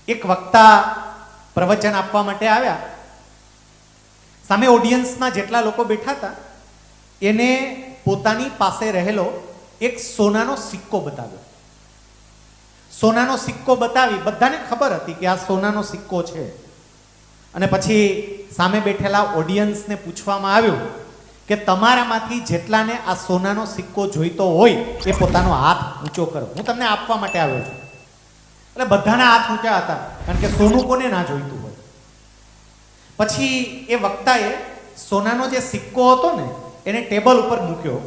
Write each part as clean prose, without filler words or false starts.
એક વક્તા પ્રવચન આપવા માટે આવ્યા. સામે ઓડિયન્સમાં જેટલા લોકો બેઠા હતા એને પોતાની પાસે રહેલો એક સોનાનો સિક્કો બતાવ્યો. સોનાનો સિક્કો બતાવી બધાને ખબર હતી કે આ સોનાનો સિક્કો છે. અને પછી સામે બેઠેલા ઓડિયન્સને પૂછવામાં આવ્યું કે તમારામાંથી જેટલાને આ સોનાનો સિક્કો જોઈતો હોય એ પોતાનો હાથ ઊંચો કરો, હું તમને આપવા માટે આવ્યો છું. એટલે બધાના હાથ ઊંચા હતા, કારણ કે સોનું કોને ના જોઈતું હોય. પછી એ વક્તાએ સોનાનો જે સિક્કો હતો ને એને ટેબલ ઉપર મૂક્યો.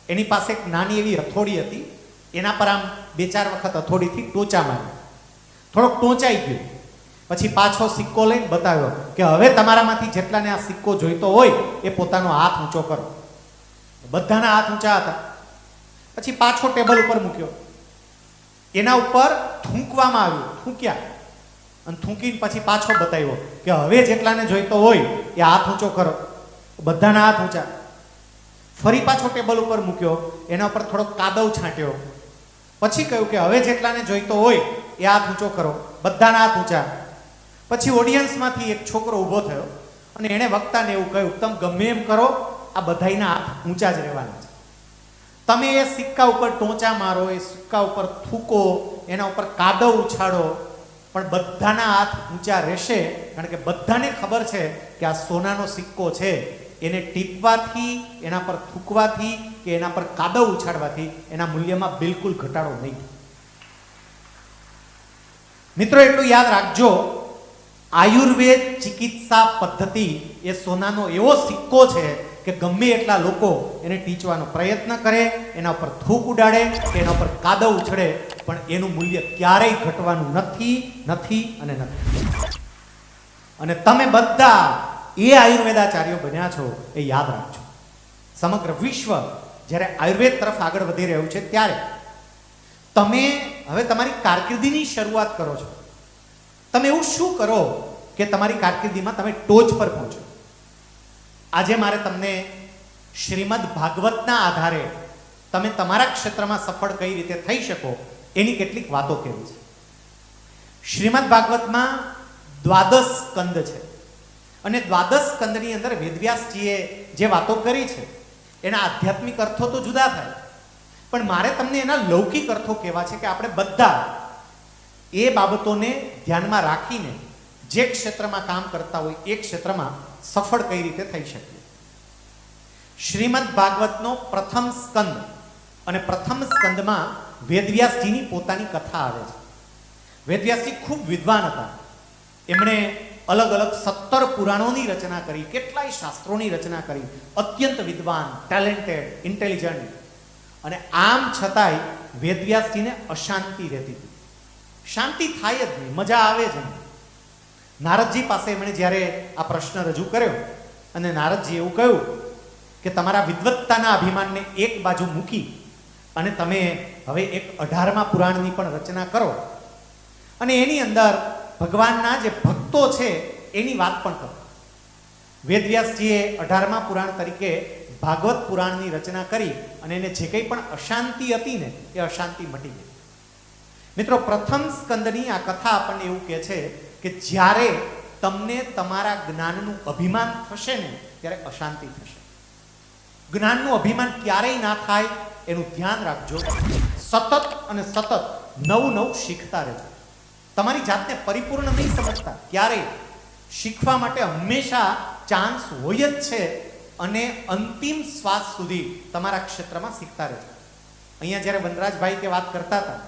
એની પાસે એક નાની એવી હથોડી હતી, એના પર આમ 2-4 વખત હથોડીથી ટોચા માર્યા. થોડોક ટોચાઈ ગયો. પછી પાછો સિક્કો લઈને બતાવ્યો કે હવે તમારામાંથી જેટલાને આ સિક્કો જોઈતો હોય એ પોતાનો હાથ ઊંચો કરો. બધાના હાથ ઊંચા હતા. પછી પાછો ટેબલ ઉપર મૂક્યો. એના ઉપર થૂંકવામાં આવ્યું, થૂંક્યા અને થૂંકીને પછી પાછો બતાવ્યો કે હવે જેટલાને જોઈતો હોય એ હાથ ઊંચો કરો. બધાના હાથ ઊંચા. ફરી પાછો ટેબલ ઉપર મૂક્યો, એના ઉપર થોડોક કાદવ છાંટ્યો. પછી કહ્યું કે હવે જેટલાને જોઈતો હોય એ હાથ ઊંચો કરો. બધાના હાથ ઊંચા. પછી ઓડિયન્સમાંથી એક છોકરો ઊભો થયો અને એણે વક્તાને એવું કહ્યું, તમે ગમે એમ કરો, આ બધાના હાથ ઊંચા જ રહેવાના છે. તમે એ સિક્કા ઉપર ટોચા મારો, એ સિક્કા ઉપર થૂકો, એના ઉપર કાદવ ઉછાળો, પણ બધાના હાથ ઊંચા રહેશે, કારણ કે બધાને ખબર છે કે આ સોનાનો સિક્કો છે. એને ટીપવાથી, એના પર થૂકવાથી કે એના પર કાદવ ઉછાળવાથી એના મૂલ્યમાં બિલકુલ ઘટાડો નહીં. મિત્રો, એટલું યાદ રાખજો, આયુર્વેદ ચિકિત્સા પદ્ધતિ એ સોનાનો એવો સિક્કો છે કે ગમે એટલા લોકો એને ટીચવાનો પ્રયત્ન કરે, એના ઉપર થૂક ઉડાડે કે એના ઉપર કાદવ ઉછળે, પણ એનું મૂલ્ય ક્યારેય ઘટવાનું નથી. અને તમે બધા એ આયુર્વેદાચાર્યો બન્યા છો એ યાદ રાખજો. સમગ્ર વિશ્વ જ્યારે આયુર્વેદ તરફ આગળ વધી રહ્યું છે ત્યારે તમે હવે તમારી કારકિર્દીની શરૂઆત કરો છો. તમે એવું શું કરો કે તમારી કારકિર્દીમાં તમે ટોચ પર પહોંચો? આજે મારે તમને શ્રીમદ ભાગવતના આધારે તમે તમારા ક્ષેત્રમાં સફળ કઈ રીતે થઈ શકો એની કેટલીક વાતો કહેવી છે. શ્રીમદ ભાગવતમાં 12 સ્કંદ છે અને 12 સ્કંદની અંદર વેદવ્યાસજીએ જે વાતો કરી છે એના આધ્યાત્મિક અર્થો તો જુદા થાય, પણ મારે તમને એના લૌકિક અર્થો કહેવા છે કે આપણે બધા એ બાબતોને ધ્યાનમાં રાખીને જે ક્ષેત્રમાં કામ કરતા હોય એ ક્ષેત્રમાં સફળ કઈ રીતે થઈ શકીએ. શ્રીમદ ભાગવતનો પ્રથમ સ્કંદ, અને પ્રથમ સ્કંદમાં વેદવ્યાસજીની પોતાની કથા આવે છે. વેદવ્યાસજી ખૂબ વિદ્વાન હતા. એમણે અલગ અલગ 17 પુરાણોની રચના કરી, કેટલાય શાસ્ત્રોની રચના કરી. અત્યંત વિદ્વાન, ટેલેન્ટેડ, ઇન્ટેલિજન્ટ. અને આમ છતાંય વેદવ્યાસજીને અશાંતિ રહેતી હતી. શાંતિ થાય જ નહીં, મજા આવે જ નહીં. નારદજી પાસે એમણે જ્યારે આ પ્રશ્ન રજૂ કર્યો અને નારદજી એવું કહ્યું કે તમારા વિદ્વત્તાના અભિમાનને એક બાજુ મૂકી અને તમે હવે એક 18મા પુરાણની પણ રચના કરો અને એની અંદર ભગવાનના જે ભક્તો છે એની વાત પણ કરો. વેદવ્યાસજીએ 18મા પુરાણ તરીકે ભાગવત પુરાણની રચના કરી અને એને જે કંઈ પણ અશાંતિ હતી ને એ અશાંતિ મટી ગઈ. મિત્રો, પ્રથમ સ્કંદની આ કથા આપણને એવું કહે છે કે જ્યારે તમને તમારા જ્ઞાનનું અભિમાન થશે ને ત્યારે અશાંતિ થશે. જ્ઞાનનું અભિમાન ક્યારેય ના થાય એનું ધ્યાન રાખજો. સતત અને સતત નવું શીખતા રહેજો. તમારી જાતને પરિપૂર્ણ નહીં સમજતા, ક્યારેય શીખવા માટે હંમેશા ચાન્સ હોય જ છે અને અંતિમ શ્વાસ સુધી તમારા ક્ષેત્રમાં શીખતા રહેજો. અહીંયા જ્યારે વનરાજભાઈ તે વાત કરતા હતા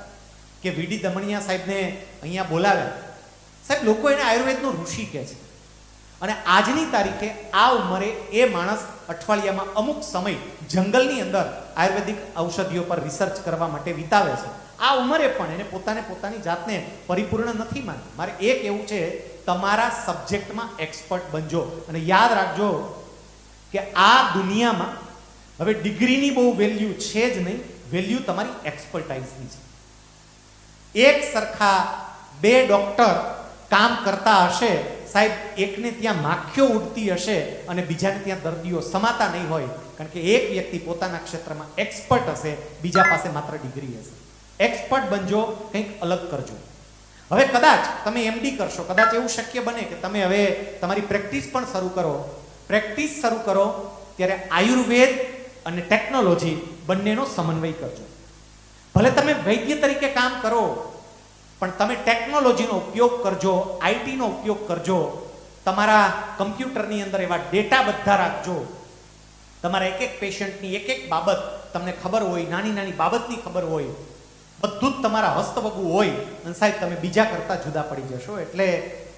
કે વીડી દમણિયા સાહેબને અહીંયા બોલાવ્યા, સાહેબ લોકો એને આયુર્વેદનો ઋષિ કહે છે અને આજની તારીખે આ ઉંમરે એ માણસ અઠવાડિયામાં અમુક સમય જંગલની અંદર આયુર્વેદિક ઔષધિઓ પર રિસર્ચ કરવા માટે વિતાવે છે. આ ઉંમરે પણ એને પોતાની જાતને પરિપૂર્ણ નથી માનતી. મારે એક એવું છે, તમારા સબ્જેક્ટમાં એક્સપર્ટ બનજો અને યાદ રાખજો કે આ દુનિયામાં હવે ડિગ્રીની બહુ વેલ્યુ છે જ નહીં, વેલ્યુ તમારી એક્સપર્ટાઇઝની છે. એક સરખા 2 ડોક્ટર કામ કરતા હશે, સાહેબ એકને ત્યાં માખીઓ ઉડતી હશે અને બીજાને ત્યાં દર્દીઓ સમાતા નહીં હોય, કારણ કે એક વ્યક્તિ પોતાના ક્ષેત્રમાં એક્સપર્ટ હશે, બીજા પાસે માત્ર ડિગ્રી હશે. એક્સપર્ટ બનજો, કંઈક અલગ કરજો. હવે કદાચ તમે એમડી કરશો, કદાચ એવું શક્ય બને કે તમે હવે તમારી પ્રેક્ટિસ પણ શરૂ કરો. પ્રેક્ટિસ શરૂ કરો ત્યારે આયુર્વેદ અને ટેકનોલોજી બંનેનો સમન્વય કરજો. ભલે તમે વૈદ્ય તરીકે કામ કરો, પણ તમે ટેકનોલોજીનો ઉપયોગ કરજો, આઈટીનો ઉપયોગ કરજો. તમારા કમ્પ્યુટરની અંદર એવા ડેટા બધા રાખજો. તમારા એક એક પેશન્ટની એક એક બાબત તમને ખબર હોય, નાની નાની બાબતની ખબર હોય, બધું જ તમારા હસ્તવગું હોય, અને સાહેબ તમે બીજા કરતા જુદા પડી જશો. એટલે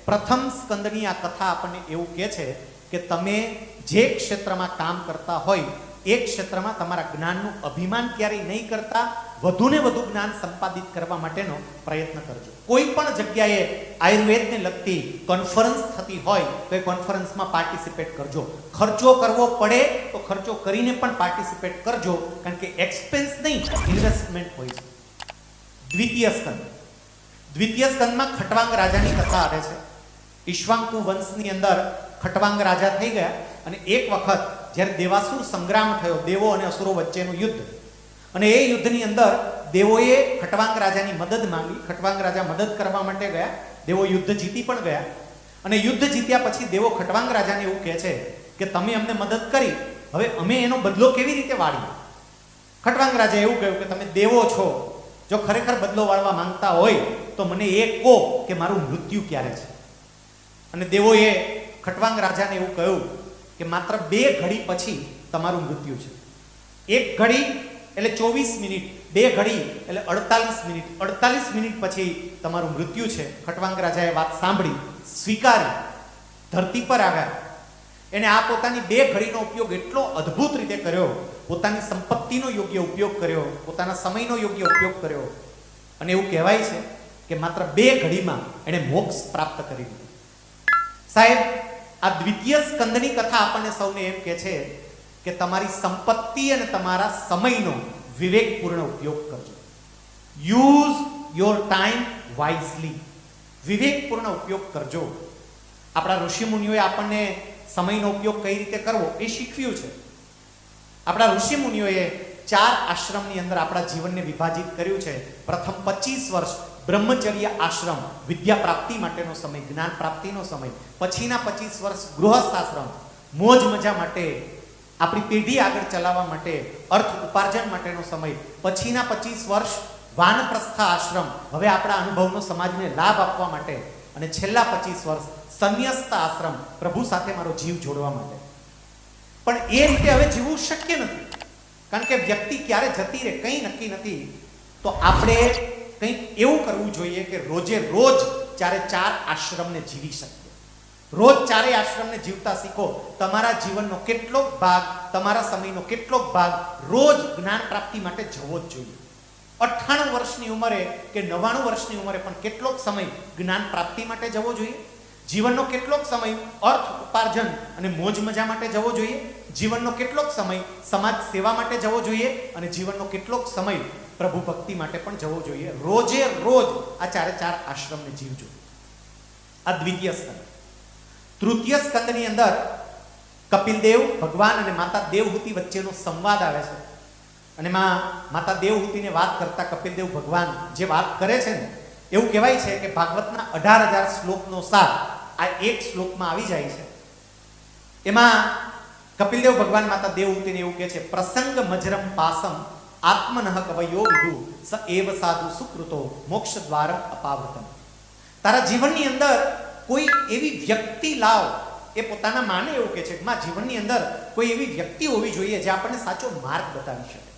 પ્રથમ સ્કંદની આ કથા આપણને એવું કહે છે કે તમે જે ક્ષેત્રમાં કામ કરતા હોય એ ક્ષેત્રમાં તમારા જ્ઞાનનું અભિમાન ક્યારેય નહીં કરતા, વધુને વધુ જ્ઞાન સંપાદિત કરવા માટેનો પ્રયત્ન કરજો. કોઈ પણ જગ્યાએ આયુર્વેદને લગતી કોન્ફરન્સ થતી હોય તો એ કોન્ફરન્સમાં પાર્ટિસિપેટ કરજો. ખર્ચો કરવો પડે તો ખર્ચો કરીને પણ પાર્ટિસિપેટ કરજો, કારણ કે એક્સપેન્સ નહીં, ઇન્વેસ્ટમેન્ટ હોય છે. દ્વિતીય સ્કંદ. દ્વિતીય સ્કંદમાં ખટવાંગ રાજાની કથા આવે છે. ઈક્ષ્વાકુ વંશની અંદર ખટવાંગ રાજા થઈ ગયા, અને એક વખત જ્યારે દેવાસુર સંગ્રામ થયો, દેવો અને અસુરો વચ્ચેનું યુદ્ધ, અને એ યુદ્ધની અંદર દેવોએ ખટવાંગ રાજાની મદદ માંગી. ખટવાંગ રાજા મદદ કરવા માટે ગયા. દેવો યુદ્ધ જીતી પણ ગયા, અને યુદ્ધ જીત્યા પછી દેવો ખટવાંગ રાજાને એવું કહે છે કે તમે અમને મદદ કરી, હવે અમે એનો બદલો કેવી રીતે વાળીએ? ખટવાંગ રાજાએ એવું કહ્યું કે તમે દેવો છો, જો ખરેખર બદલો વાળવા માંગતા હોય તો મને એ કહો કે મારું મૃત્યુ ક્યારે છે. અને દેવોએ ખટવાંગ રાજાને એવું કહ્યું કે માત્ર 2 ઘડી પછી તમારું મૃત્યુ છે. 1 ઘડી એટલે 24 મિનિટ, 2 ઘડી એટલે 48 મિનિટ. 48 મિનિટ પછી તમારું મૃત્યુ છે. ખટવાંગ રાજાએ વાત સાંભળી, સ્વીકારી, ધરતી પર આવ્યા. એને આ પોતાની 2 ઘડીનો ઉપયોગ એટલો અદ્ભુત રીતે કર્યો, પોતાની સંપત્તિનો યોગ્ય ઉપયોગ કર્યો, પોતાના સમયનો યોગ્ય ઉપયોગ કર્યો, અને એવું કહેવાય છે કે માત્ર 2 ઘડીમાં એણે મોક્ષ પ્રાપ્ત કરી લીધું. સાહેબ, આ દ્વિતીય સ્કંદની કથા આપણને સૌને એમ કહે છે કે તમારી સંપત્તિ અને તમારા સમયનો વિવેકપૂર્ણ ઉપયોગ કરજો. Use your time wisely. વિવેકપૂર્ણ ઉપયોગ કરજો. આપણા ઋષિમુનિઓએ આપણને સમયનો ઉપયોગ કઈ રીતે કરવો એ શીખવ્યું છે. આપણા ઋષિમુનિઓએ 4 આશ્રમની અંદર આપણા જીવનને વિભાજિત કર્યું છે. પ્રથમ 25 વર્ષ બ્રહ્મચર્ય આશ્રમ, વિદ્યા પ્રાપ્તિ માટેનો સમય, જ્ઞાન પ્રાપ્તિનો સમય. પછીના 25 વર્ષ ગૃહસ્થ આશ્રમ, મોજ મજા માટે, આપણી પેઢી આગળ ચલાવવા માટે, અર્થ ઉપાર્જન માટેનો સમય. પછીના 25 વર્ષ વાનપ્રસ્થ આશ્રમ, હવે આપણા અનુભવનો સમાજને લાભ આપવા માટે. અને છેલ્લા 25 વર્ષ સંન્યસ્ત આશ્રમ, પ્રભુ સાથે મારો જીવ જોડવા માટે. પણ એ રીતે હવે જીવવું શક્ય નથી, કારણ કે વ્યક્તિ ક્યારે જતી રહે કંઈ નક્કી નથી. તો આપણે કંઈક એવું કરવું જોઈએ કે રોજે રોજ 4 આશ્રમને જીવી શકીએ. રોજ 4 આશ્રમને જીવતા શીખો. તમારા જીવનનો કેટલોક ભાગ, તમારા સમયનો કેટલોક ભાગ રોજ જ્ઞાન પ્રાપ્તિ માટે જવો જ જોઈએ. 98 વર્ષની ઉંમરે કે 99 વર્ષની ઉંમરે પણ કેટલોક સમય જ્ઞાન પ્રાપ્તિ માટે જવો જોઈએ. જીવનનો કેટલોક સમય અર્થ ઉપાર્જન અને મોજ મજા માટે જવો જોઈએ. જીવનનો કેટલોક સમય સમાજ સેવા માટે જવો જોઈએ, અને જીવનનો કેટલોક સમય પ્રભુ ભક્તિ માટે પણ જવો જોઈએ. રોજે રોજ આ 4 આશ્રમને જીવજો. આ દ્વિતીય સ્કંદ. તૃતીય સ્કંદની અંદર કપિલદેવ ભગવાન અને માતા દેવહૂતિ વચ્ચેનો સંવાદ આવે છે. અને માતા દેવહૂતિને વાત કરતા કપિલદેવ ભગવાન જે વાત કરે છે ને, એવું કહેવાય છે કે ભાગવતના 18,000 શ્લોકનો સાર આ એક શ્લોકમાં આવી જાય છે. એમાં કપિલદેવ ભગવાન માતા દેવહૂતિને એવું કહે છે, પ્રસંગ મજરમ પાસમ આત્મનઃ કવયો વિદુ સ એવ સાધુ સુકૃતો મોક્ષ દ્વારમ અપાવૃતમ. તારા જીવનની અંદર કોઈ એવી વ્યક્તિ લાવ. એ પોતાના માને એવું કહે છે કે મારા જીવનની અંદર કોઈ એવી વ્યક્તિ હોવી જોઈએ જે આપણને સાચો માર્ગ બતાવી શકે.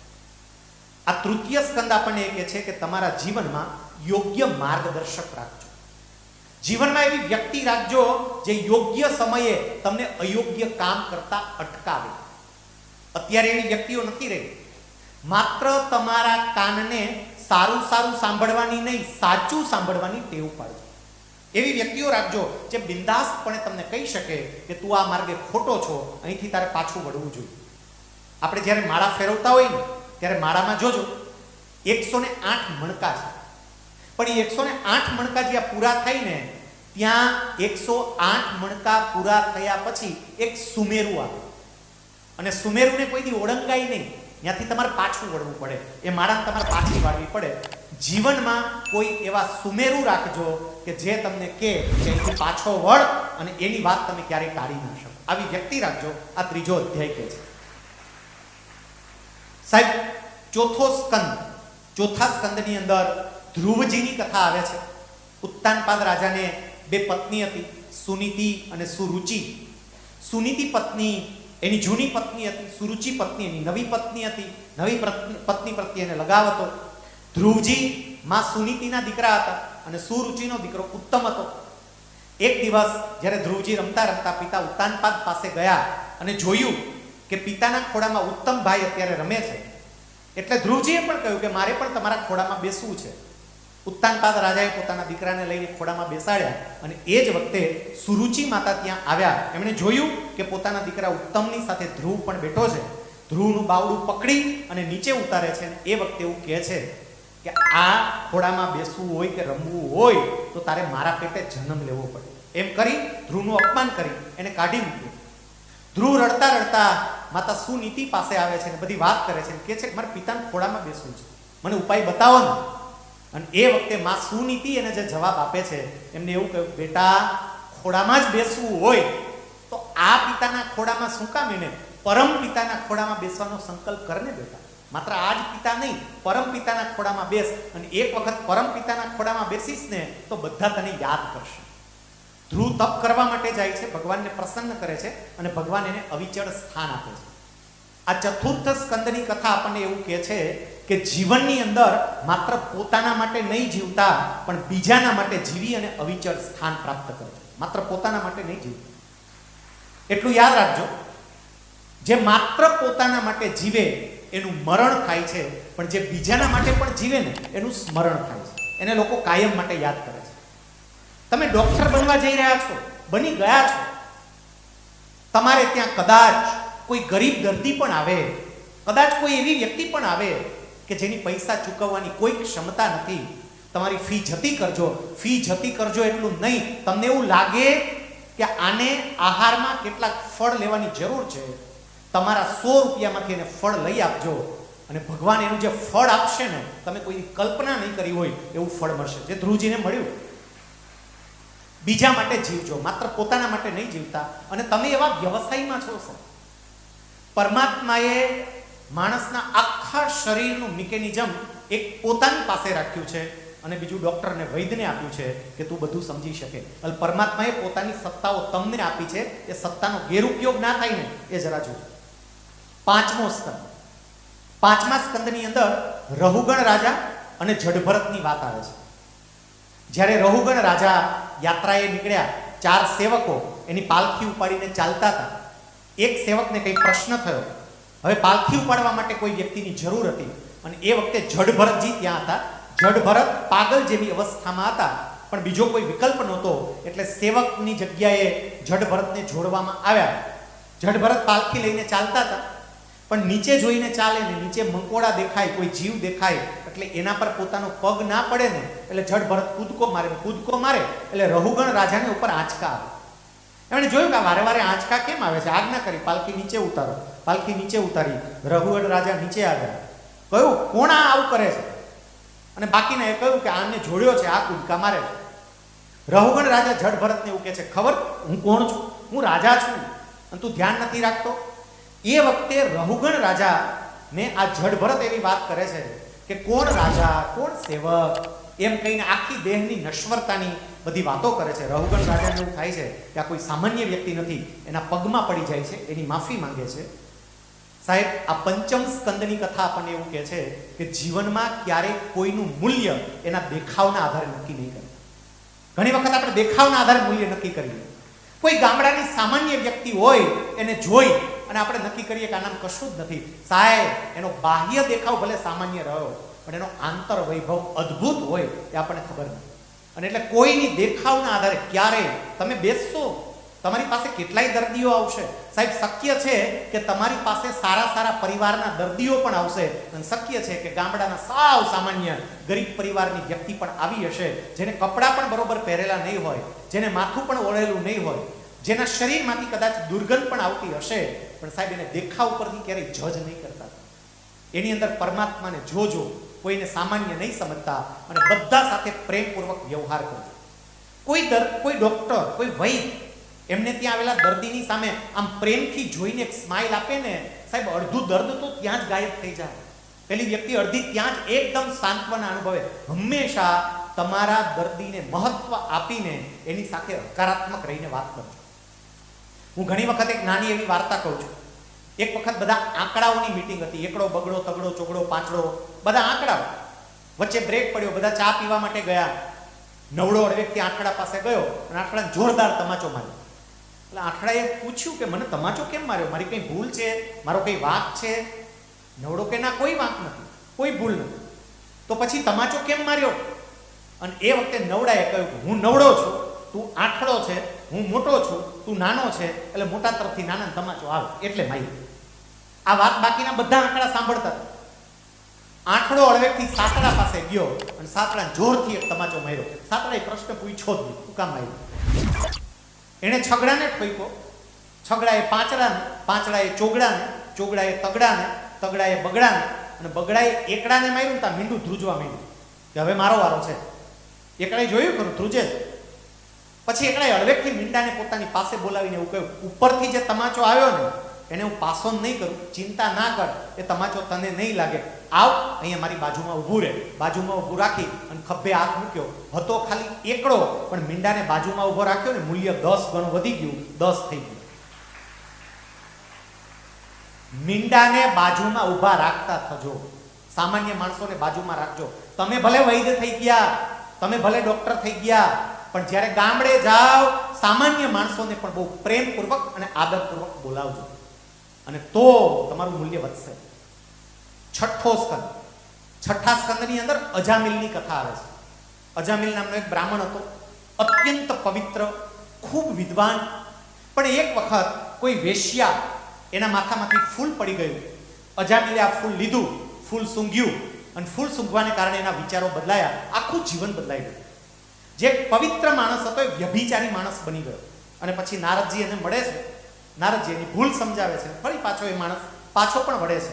આ તૃતીય સ્કંદ આપણને એ કહે છે કે તમારા જીવનમાં યોગ્ય માર્ગદર્શક રાખજો. જીવનમાં એવી વ્યક્તિ રાખજો જે યોગ્ય સમયે તમને અયોગ્ય કામ કરતા અટકાવે. અત્યારે એવી વ્યક્તિઓ નથી રહી. માત્ર તમારા કાનને સારું સાંભળવાની નહીં, સાચું સાંભળવાની ટેવ પાડજો. એવી વ્યક્તિઓ રાખજો જે બિંદાસ્તપણે તમને કહી શકે કે તું આ માર્ગે ખોટો છો, અહીંથી તારે પાછું વળવું જોઈએ. આપણે જ્યારે માળા ફેરવતા હોય ને ત્યારે માળામાં જોજો 108 મણકા છે, પણ એ 108 મણકા જ્યાં પૂરા થઈને ત્યાં 108 મણકા પૂરા થયા પછી એક સુમેરું આવે, અને સુમેરુને કોઈ દી ઓળંગાય નહીં, ત્યાંથી તમારે પાછું વળવું પડે. એ માળાને તમારે પાછી વાળવી પડે. જીવનમાં કોઈ એવા સુમેરુ રાખજો કે જે તમને કહે કે અહીંથી પાછો વળ અને એની વાત તમે ક્યારેય ટાળી ના શકો. આવી વ્યક્તિ રાખજો. આ ત્રીજો અધ્યાય કહે છે. સાહેબ, ચોથા સ્કંદની અંદર ધ્રુવજીની કથા આવે છે. ઉત્તાનપાદ રાજાને બે પત્ની હતી, સુનીતિ અને સુરુચિ. સુનીતિ પત્ની એની જૂની પત્ની હતી, સુરુચિ પત્ની એની નવી પત્ની હતી. નવી પત્ની પ્રત્યે એને લગાવ હતો. ધ્રુવજી માં સુનીતિના દીકરા હતા અને સુરુચિનો દીકરો ઉત્તમ હતો. એક દિવસ જ્યારે ધ્રુવજી રમતા રમતા પિતા ઉત્તાનપાદ પાસે ગયા અને જોયું કે પિતાના ખોળામાં ઉત્તમ ભાઈ અત્યારે રમે છે, એટલે ધ્રુવજીએ પણ કહ્યું કે મારે પણ તમારા ખોળામાં બેસવું છે. ઉત્તાનપાદ રાજાએ પોતાના દીકરાને લઈને ખોળામાં બેસાડ્યા અને એ જ વખતે સુરુચિ માતા ત્યાં આવ્યા. એમણે જોયું કે પોતાના દીકરા ઉત્તમની સાથે ધ્રુવ પણ બેઠો છે. ધ્રુવનું બાવડું પકડી અને નીચે ઉતારે છે. એ વખતે એવું કહે છે કે આ ખોળામાં બેસવું હોય કે રમવું હોય તો તારે મારા પેટે જન્મ લેવો પડે. એમ કરી ધ્રુવનું અપમાન કરી એને કાઢી મૂક્યું. ધ્રુવ રડતા રડતા માતા સુનીતિ પાસે આવે છે અને બધી વાત કરે છે. કહે છે કે મારા પિતાના ખોળામાં બેસવું છે, મને ઉપાય બતાવો ને. અને એ વખતે માં સુનીતિ એને જે જવાબ આપે છે એમને એવું કહ્યું, બેટા ખોળામાં જ બેસવું હોય તો આ પિતાના ખોળામાં શું કામ, એને પરમ પિતાના ખોળામાં બેસવાનો સંકલ્પ કરને બેટા. માત્ર આ જ પિતા નહીં, પરમ પિતાના ખોળામાં બેસ. અને એક વખત પરમ પિતાના ખોળામાં બેસીશ ને તો બધા તને યાદ કરશે. ધ્રુવ તપ કરવા માટે જાય છે, ભગવાનને પ્રસન્ન કરે છે અને ભગવાન એને અવિચળ સ્થાન આપે છે. આ ચતુર્થ સ્કંદની કથા આપણને એવું કહે છે કે જીવનની અંદર માત્ર પોતાના માટે નહીં જીવતા પણ બીજાના માટે જીવી અને અવિચળ સ્થાન પ્રાપ્ત કરે. માત્ર પોતાના માટે નહીં જીવતા. એટલું યાદ રાખજો, જે માત્ર પોતાના માટે જીવે એનું મરણ થાય છે, પણ જે બીજાના માટે પણ જીવે ને એનું સ્મરણ થાય છે. એને લોકો કાયમ માટે યાદ કરે છે. તમે ડોક્ટર બનવા જઈ રહ્યા છો, બની ગયા છો, તમારે ત્યાં કદાચ કોઈ ગરીબ દર્દી પણ આવે, કદાચ કોઈ એવી વ્યક્તિ પણ આવે કે જેની પૈસા ચૂકવવાની કોઈ ક્ષમતા નથી. તમારી ફી જતી કરજો. ફી જતી કરજો એટલું નહીં, તમને એવું લાગે કે આને આહારમાં કેટલાક ફળ લેવાની જરૂર છે, તમારા 100 રૂપિયામાંથી એને ફળ લઈ આપજો અને ભગવાન એનું જે ફળ આપશે ને તમે કોઈની કલ્પના નહીં કરી હોય એવું ફળ મળશે, જે ધ્રુવજીને મળ્યું. બીજા માટે જીવજો, માત્ર પોતાના માટે નહીં જીવતા. અને તમે એવા વ્યવસાયમાં છો સર. પરમાત્માએ માણસના આખા શરીરનું મિકેનિઝમ એક પોતાની પાસે રાખ્યું છે અને બીજું ડોક્ટરને વૈદ્યને આપ્યું છે કે તું બધું સમજી શકે. એટલે પરમાત્માએ પોતાની સત્તાઓ તમને આપી છે, એ સત્તાનો ગેરઉપયોગ ના થાય ને એ જરા જોજો. પાંચમો સ્કંદ. પાંચમા સ્કંદની અંદર રહુગણ રાજા અને જડભરતની વાત આવે છે. જ્યારે રહુગણ રાજા યાત્રાએ નીકળ્યા, 4 સેવકો એની પાલખી ઉપાડીને ચાલતા હતા. એક સેવકને કંઈ પ્રશ્ન થયો. હવે પાલખી ઉપાડવા માટે કોઈ વ્યક્તિની જરૂર હતી અને એ વખતે જડભરતજી ત્યાં હતા. જડભરત પાગલ જેવી અવસ્થામાં હતા પણ બીજો કોઈ વિકલ્પ નહોતો, એટલે સેવકની જગ્યાએ જડભરતને જોડવામાં આવ્યા. જડભરત પાલખી લઈને ચાલતા હતા પણ નીચે જોઈને ચાલે ને, નીચે મંકોડા દેખાય, કોઈ જીવ દેખાય એટલે એના પર પોતાનો પગ ના પડે ને એટલે જડભરત કૂદકો મારે એટલે રહુગણ રાજાને ઉપર આંચકા આવે. એમણે જોયું કે વારે વારે આંચકા કેમ આવે છે, આજ્ઞા કરી પાલખી નીચે ઉતારો. પાલખી નીચે ઉતારી, રહુગણ રાજા નીચે આવ્યા. કહ્યું કોણ આવું કરે છે? અને બાકીના એ કહ્યું કે આને જોડ્યો છે, આ કૂદકા મારે છે. રહુગણ રાજા જડભરતને એવું કહે છે, ખબર હું કોણ છું? હું રાજા છું અને તું ધ્યાન નથી રાખતો. એ વખતે રહુગણ રાજા ને આ જડભરત એવી વાત કરે છે કે કોણ રાજા, કોણ સેવક, એમ કહીને આખી દેહની નશ્વરતાની બધી વાતો કરે છે. રહુગણ રાજાને એવું થાય છે કે આ કોઈ સામાન્ય વ્યક્તિ નથી, એના પગમાં પડી જાય છે, એની માફી માંગે છે. સાહેબ, આ પંચમ સ્કંદની કથા આપણને એવું કહે છે કે જીવનમાં ક્યારેય કોઈનું મૂલ્ય એના દેખાવના આધારે નક્કી નહીં કરે. ઘણી વખત આપણે દેખાવના આધારે મૂલ્ય નક્કી કરીએ. કોઈ ગામડાની સામાન્ય વ્યક્તિ હોય એને જોઈ અને આપણે નક્કી કરીએ કે આ નામ કશું જ નથી. સાહેબ, એનો બાહ્ય દેખાવ ભલે સામાન્ય રહ્યો પણ એનો આંતર વૈભવ અદ્ભુત હોય એ આપણને ખબર નથી. અને એટલે કોઈની દેખાવના આધારે ક્યારેય તમે બેસશો, તમારી પાસે કેટલાય દર્દીઓ આવશે. સાહેબ, શક્ય છે કે તમારી પાસે સારા સારા પરિવારના દર્દીઓ પણ આવશે અને શક્ય છે કે ગામડાના સાવ સામાન્ય ગરીબ પરિવારની વ્યક્તિ પણ આવી હશે, જેને કપડાં પણ બરોબર પહેરેલા નહીં હોય, જેને માથું પણ ઓળેલું નહીં હોય, જેના શરીરમાંથી કદાચ દુર્ગંધ પણ આવતી હશે, પણ સાહેબ એને દેખાવ પરથી ક્યારેય જજ નહીં કરતા. એની અંદર પરમાત્માને જોજો કોઈને સામાન્ય નહીં સમજતા અને બધા સાથે પ્રેમપૂર્વક વ્યવહાર કરજો. કોઈ ડોક્ટર, કોઈ વૈદ એમને ત્યાં આવેલા દર્દીની સામે આમ પ્રેમથી જોઈને એક સ્માઇલ આપે ને, સાહેબ અડધું દર્દ તો ત્યાં જ ગાયબ થઈ જાય. પેલી વ્યક્તિ અડધી ત્યાં જ એકદમ સાંત્વના અનુભવે. હંમેશા તમારા દર્દીને મહત્વ આપીને એની સાથે હકારાત્મક રહીને વાત કરજો. હું ઘણી વખત એક નાની એવી વાર્તા કહું છું. એક વખત બધા આંકડાઓની મીટિંગ હતી. એકડો, બગડો, તગડો, ચોગડો, પાંચડો, બધા આંકડાઓ. વચ્ચે બ્રેક પડ્યો, બધા ચા પીવા માટે ગયા. નવડો વ્યક્તિ આંકડા પાસે ગયો અને આંકડાને જોરદાર તમાચો માર્યો. એટલે આંકડાએ પૂછ્યું કે મને તમાચો કેમ માર્યો? મારી કઈ ભૂલ છે? મારો કઈ વાંક છે? નવડો કે ના, કોઈ વાંક નથી, કોઈ ભૂલ નથી. તો પછી તમાચો કેમ માર્યો? અને એ વખતે નવડાએ કહ્યું કે હું નવડો છું, તું આંખડો છે, હું મોટો છું, તું નાનો છે, એટલે મોટા તરફથી નાના તમાચો આવે એટલે માર્યો. આ વાત બાકીના બધા આંકડા સાંભળતા હતા. આંખડો હળવેકથી સાતડા પાસે ગયો અને સાતડાને જોરથી એક તમાચો માર્યો. સાતડાએ પ્રશ્ન પૂછ્યો જ નહીં, તું કામ માર્યો? એણે છગડાને ઠોક્યો, છગડાએ પાંચડાને, પાંચડાએ ચોગડાને, ચોગડાએ તગડાને, તગડાએ બગડાને અને બગડાએ એકડાને માર્યું. ત્યાં મીંડું ધ્રુજવા માંડ્યું કે હવે મારો વારો છે. એકડાએ જોયું ખરું ધ્રુજે. પછી એકડાએ હળવેકથી મીંડાને પોતાની પાસે બોલાવીને એવું કહ્યું, ઉપરથી જે તમાચો આવ્યો ને એને હું પાસો નહીં કરું, ચિંતા ના કર, એ તમાચો તને નહીં લાગે. આવ અહીંયા મારી બાજુમાં ઊભું રહે. બાજુમાં ઊભું રાખી અને ખભે હાથ મૂક્યો. હતો ખાલી એકડો, પણ મીંડાને બાજુમાં ઊભો રાખ્યો ને મૂલ્ય 10 ગણું વધી ગયું, 10 થઈ ગયું. મીંડાને બાજુમાં ઊભા રાખતા થજો. સામાન્ય માણસોને બાજુમાં રાખજો. તમે ભલે વૈદ્ય થઈ ગયા, તમે ભલે ડોક્ટર થઈ ગયા, પણ જ્યારે ગામડે જાઓ સામાન્ય માણસોને પણ બહુ પ્રેમપૂર્વક અને આદરપૂર્વક બોલાવજો અને તો તમારું મૂલ્ય વધશે. છઠ્ઠો સ્કંદ. છઠ્ઠા સ્કંદની અંદર અજામિલની કથા આવે છે. અજામિલ નામનો એક બ્રાહ્મણ હતો, અત્યંત પવિત્ર, ખૂબ વિદ્વાન. પણ એક વખત કોઈ વેશ્યા એના માથામાંથી ફૂલ પડી ગયું. અજામિલે આ ફૂલ લીધું, ફૂલ સૂંઘ્યું અને ફૂલ સૂંઘવાને કારણે એના વિચારો બદલાયા. આખું જીવન બદલાઈ ગયું. જે પવિત્ર માણસ હતો એ વ્યભિચારી માણસ બની ગયો. અને પછી નારદજી એને મળે છે. નારદજી એની ભૂલ સમજાવે છે. ફરી પાછો એ માણસ પાછો પણ વળે છે.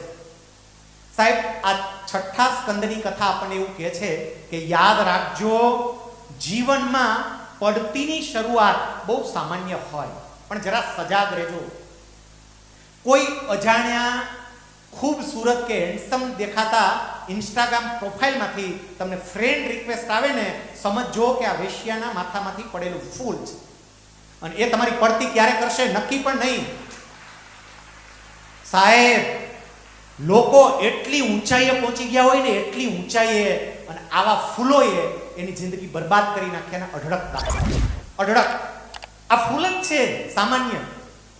સાહેબ, આ છઠ્ઠા સ્કંદની કથા આપણને એવું કહે છે કે યાદ રાખજો, જીવનમાં પડતીની શરૂઆત બહુ સામાન્ય હોય, પણ જરા સજાગ રહેજો. કોઈ અજાણ્યા ખૂબસૂરત કે હેન્ડસમ દેખાતા ઇન્સ્ટાગ્રામ પ્રોફાઇલમાંથી તમને ફ્રેન્ડ રિક્વેસ્ટ આવે ને, સમજો કે આ વેશ્યાના માથામાંથી પડેલું ફૂલ છે અને એ તમારી પડતી ક્યારે કરશે નક્કી પણ નહીં. સાહેબ, લોકો એટલી ઊંચાઈએ પહોંચી ગયા હોય ને, એટલી ઊંચાઈએ, અને આવા ફૂલોએ એની જિંદગી બરબાદ કરી નાખ્યા. અઢળક આ ફૂલ જ છે સામાન્ય.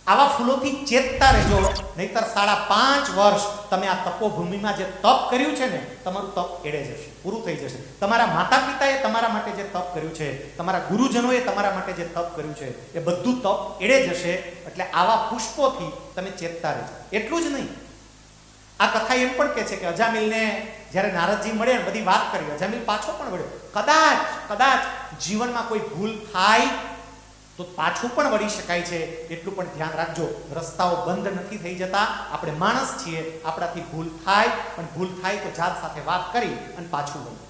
આવા ફૂલોથી ચેતતા રહેજો, નહીતર 5.5 વર્ષ તમે આ તપોભૂમિમાં જે તપ કર્યું છે ને, તમારું તપ એડે જશે, પૂરું થઈ જશે. તમારા માતા પિતાએ તમારા માટે જે તપ કર્યું છે, તમારા ગુરુજનોએ તમારા માટે જે તપ કર્યું છે, એ બધું તપ એડે જશે. એટલે આવા પુષ્પોથી તમે ચેતતા રહેજો. એટલું જ નહીં, આ કથા એમ પણ કહે છે કે અજામિલને જ્યારે નારદજી મળ્યા બધી વાત કરી, અજામિલ પાછો પણ વળ્યો. કદાચ જીવનમાં કોઈ ભૂલ થાય તો પાછું પણ વળી શકાય છે, એટલું પણ ધ્યાન રાખજો. રસ્તાઓ બંધ નથી થઈ જતા. આપણે માણસ છીએ, આપણાથી ભૂલ થાય, પણ ભૂલ થાય તો જાત સાથે વાત કરી અને પાછું વળવું.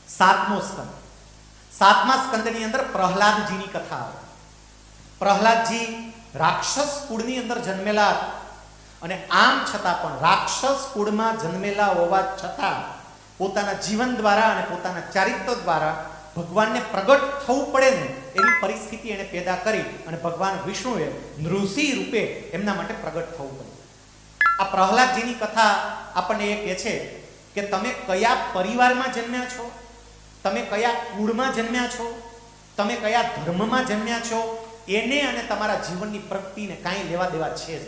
સાતમો સ્કંદ. સાતમા સ્કંદની અંદર પ્રહલાદજીની કથા આવે. પ્રહલાદજી રાક્ષસ કુળની અંદર જન્મેલા હતા અને આમ છતાં પણ રાક્ષસ કુળમાં જન્મેલા હોવા છતાં પોતાના જીવન દ્વારા અને પોતાના ચારિત્ર દ્વારા ભગવાનને પ્રગટ થવું પડે ને એવી પરિસ્થિતિ એને પેદા કરી અને ભગવાન વિષ્ણુએ નૃસિંહ રૂપે એમના માટે પ્રગટ થવું પડે. આ પ્રહલાદજીની કથા આપણને એ કહે છે કે તમે કયા પરિવારમાં જન્મ્યા છો, તમે કયા કુળમાં જન્મ્યા છો, તમે કયા ધર્મમાં જન્મ્યા છો, એને અને તમારા જીવનની પ્રગતિને કાંઈ લેવા દેવા છે જ.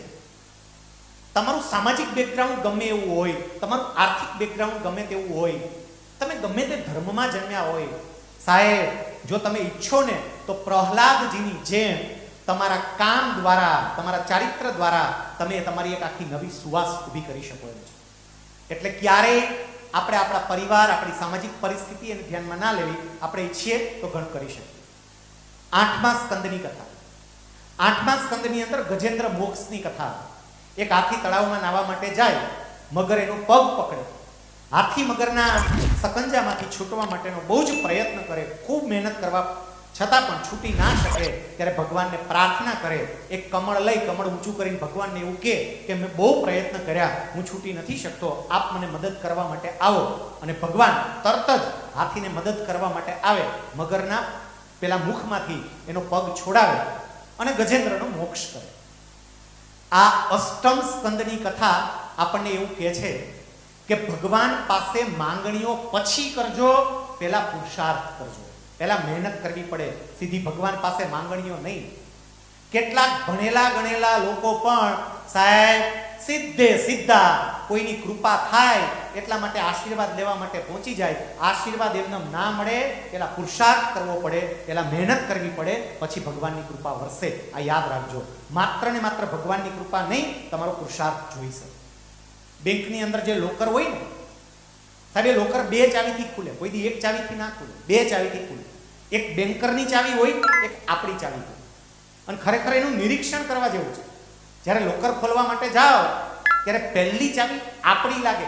તમારું સામાજિક બેકગ્રાઉન્ડ ગમે એવું હોય, તમારું આર્થિક બેકગ્રાઉન્ડ ગમે તેવું હોય, તમે ગમે તે ધર્મમાં જન્મ્યા હોય, સાહેબ, જો તમે ઈચ્છો ને તો પ્રહલાદજીની જેમ તમારા કામ દ્વારા, તમારા ચારિત્ર દ્વારા તમે તમારી એક આખી નવી સુવાસ ઊભી કરી શકો એમ છો. એટલે ક્યારેય આપણે આપણા પરિવાર, આપણી સામાજિક પરિસ્થિતિ એને ધ્યાનમાં ના લેવી. આપણે ઈચ્છીએ તો ઘણું કરી શકીએ. આઠમા સ્કંદની કથા. આઠમા સ્કંદની અંદર ગજેન્દ્ર મોક્ષની કથા. એક હાથી તળાવમાં નાહવા માટે જાય, મગર એનો પગ પકડે હાથી મગરના સકંજામાંથી છૂટવા માટેનો બહુ જ પ્રયત્ન કરે, ખૂબ મહેનત કરવા છતાં પણ છૂટી ના શકે ત્યારે ભગવાનને પ્રાર્થના કરે. એક કમળ લઈ કમળ ઊંચું કરીને ભગવાનને એવું કે મેં બહુ પ્રયત્ન કર્યા, હું છૂટી નથી શકતો, આપ મને મદદ કરવા માટે આવો. અને ભગવાન તરત જ હાથીને મદદ કરવા માટે આવે, મગરના પેલા મુખમાંથી એનો પગ છોડાવે અને ગજેન્દ્રનો મોક્ષ કરે. આ અષ્ટમ સ્કંદની કથા આપણને એવું કહે છે કે ભગવાન પાસે માંગણીઓ પછી કરજો, પહેલા પુરુષાર્થ કરજો, પહેલા મહેનત કરવી પડે, સીધી ભગવાન પાસે માંગણીઓ નહીં. કેટલાક ભણેલા ગણેલા લોકો પણ સાહેબ સીધા કોઈની કૃપા થાય એટલા માટે આશીર્વાદ લેવા માટે પહોંચી જાય. આશીર્વાદ એમને ના મળે, પહેલા પુરુષાર્થ કરવો પડે, પહેલા મહેનત કરવી પડે, પછી ભગવાનની કૃપા વરસે. આ યાદ રાખજો. માત્ર ને માત્ર ભગવાનની કૃપા નહીં, તમારો પુરુષાર્થ જોઈશે. બેંકની અંદર જે લોકર હોય ને સાહેબ, એ લોકર બે ચાવીથી ખુલે, કોઈ દી એક ચાવીથી ના ખુલે, બે ચાવીથી ખુલે. એક બેંકરની ચાવી હોય, એક આપણી ચાવી હોય. અને ખરેખર એનું નિરીક્ષણ કરવા જેવું છે. જ્યારે લોકર ખોલવા માટે જાઓ ત્યારે પહેલી ચાવી આપણી લાગે,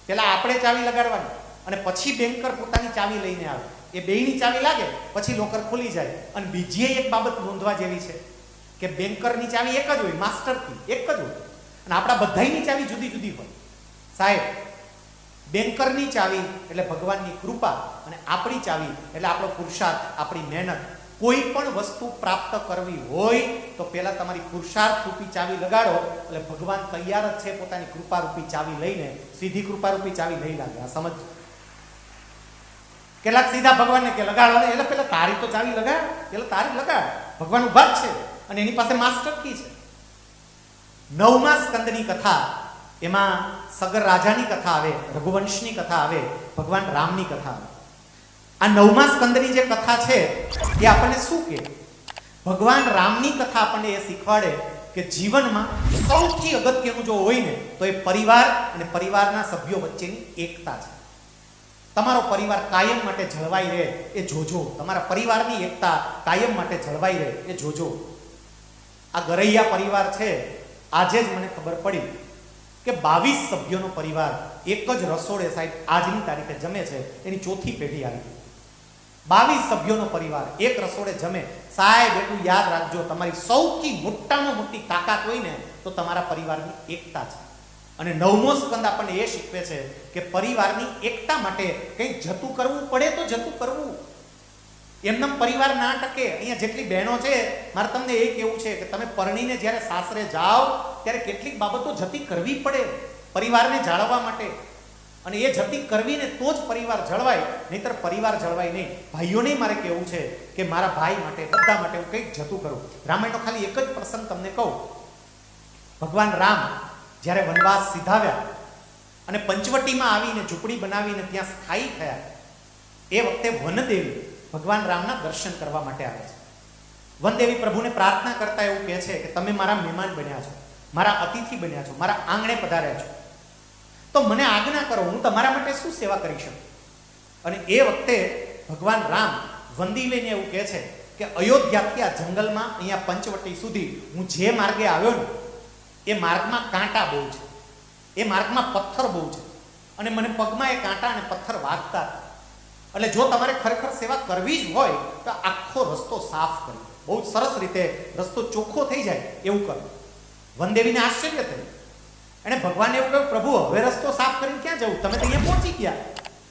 પહેલા આપણે ચાવી લગાડવાની અને પછી બેંકર પોતાની ચાવી લઈને આવે. એ બેયની ચાવી લાગે પછી લોકર ખુલી જાય. અને બીજી એક બાબત નોંધવા જેવી છે કે બેંકરની ચાવી એક જ હોય, માસ્ટરની એક જ હોય, અને આપણા બધાની ચાવી જુદી જુદી હોય. સાહેબ, બેંકરની ચાવી એટલે ભગવાનની કૃપા અને આપણી ચાવી એટલે આપણો પુરુષાર્થ, આપણી મહેનત. કોઈ પણ વસ્તુ પ્રાપ્ત કરવી હોય તો પહેલા તમારી પુરુષાર્થ રૂપી ચાવી લગાડો, એટલે ભગવાન તૈયાર જ છે પોતાની કૃપા રૂપી ચાવી લઈને. સીધી કૃપા રૂપી ચાવી નહીં લાગે, આ સમજ. કેટલાક સીધા ભગવાનને કે લગાડો, એટલે પેલા તારી તો ચાવી લગાડ, એટલે તારી લગાડ. ભગવાન ઉભા જ છે અને એની પાસે માસ્ટર કી છે. નવમા સ્કંદની કથા, એમાં સગર રાજાની કથા આવે, રઘુવંશની કથા આવે, ભગવાન રામની કથા આવે. આ નવમા સ્કંદની જે કથા છે એ આપણને શું કહે? ભગવાન રામની કથા આપણને એ શીખવાડે કે જીવનમાં સૌથી અગત્યનું જો હોય ને તો એ પરિવાર અને પરિવારના સભ્યો વચ્ચેની એકતા છે. તમારો પરિવાર કાયમ માટે જળવાઈ રહે એ જોજો. તમારા પરિવારની એકતા કાયમ માટે જળવાઈ રહે એ જોજો. આ ગરૈયા પરિવાર છે, આજે જ મને ખબર પડી કે 22 સભ્યોનો પરિવાર એક જ રસોડે સાહેબ આજની તારીખે જમે છે. એની ચોથી પેઢી આવી. 22 સભ્યોનો પરિવાર એક રસોડે જમે. સાહેબ એટલું યાદ રાખજો, તમારી સૌથી મોટામાં મોટી તાકાત હોય ને તો તમારા પરિવારની એકતા છે. અને નવમો સ્કંદ આપણને એ શીખવે છે કે પરિવારની એકતા માટે કંઈક જતું કરવું પડે તો જતું કરવું. એમનો પરિવાર ના ટકે. અહીંયા જેટલી બહેનો છે, મારે તમને એ કહેવું છે કે તમે પરણીને જ્યારે સાસરે જાઓ ત્યારે કેટલીક બાબતો જતી કરવી પડે પરિવારને જાળવવા માટે. અને એ જતી કરવીને તો જ પરિવાર જળવાય, નહીતર પરિવાર જળવાય નહીં. ભાઈઓને મારે કહેવું છે કે મારા ભાઈ માટે, બધા માટે હું કંઈક જતું કરું. રામાયણનો ખાલી એક જ પ્રસંગ તમને કહું. ભગવાન રામ જ્યારે વનવાસ સીધાવ્યા અને પંચવટીમાં આવીને ઝૂંપડી બનાવીને ત્યાં સ્થાયી થયા, એ વખતે વનદેવી ભગવાન રામના દર્શન કરવા માટે આવે છે. વનદેવી પ્રભુને પ્રાર્થના કરતા એવું કહે છે કે તમે મારા મહેમાન બન્યા છો, મારા અતિથિ બન્યા છો, મારા આંગણે પધાર્યા છો, તો મને આજ્ઞા કરો, હું તમારા માટે શું સેવા કરી શકું? અને એ વખતે ભગવાન રામ વંદીવેને એવું કહે છે કે અયોધ્યાથી આ જંગલમાં અહીંયા પંચવટી સુધી હું જે માર્ગે આવ્યો ને એ માર્ગમાં કાંટા બહુ છે, એ માર્ગમાં પથ્થર બહુ છે, અને મને પગમાં એ કાંટા અને પથ્થર વાગતા હતા. એટલે જો તમારે ખરેખર સેવા કરવી જ હોય તો આખો રસ્તો સાફ કરી, બહુ સરસ રીતે રસ્તો ચોખ્ખો થઈ જાય એવું કરો. વનદેવીને આશ્ચર્ય થયું. એને ભગવાનને એવું કહ્યું, પ્રભુ હવે રસ્તો સાફ કરીને ક્યાં જવું? તમે તો અહીંયા પહોંચી ગયા,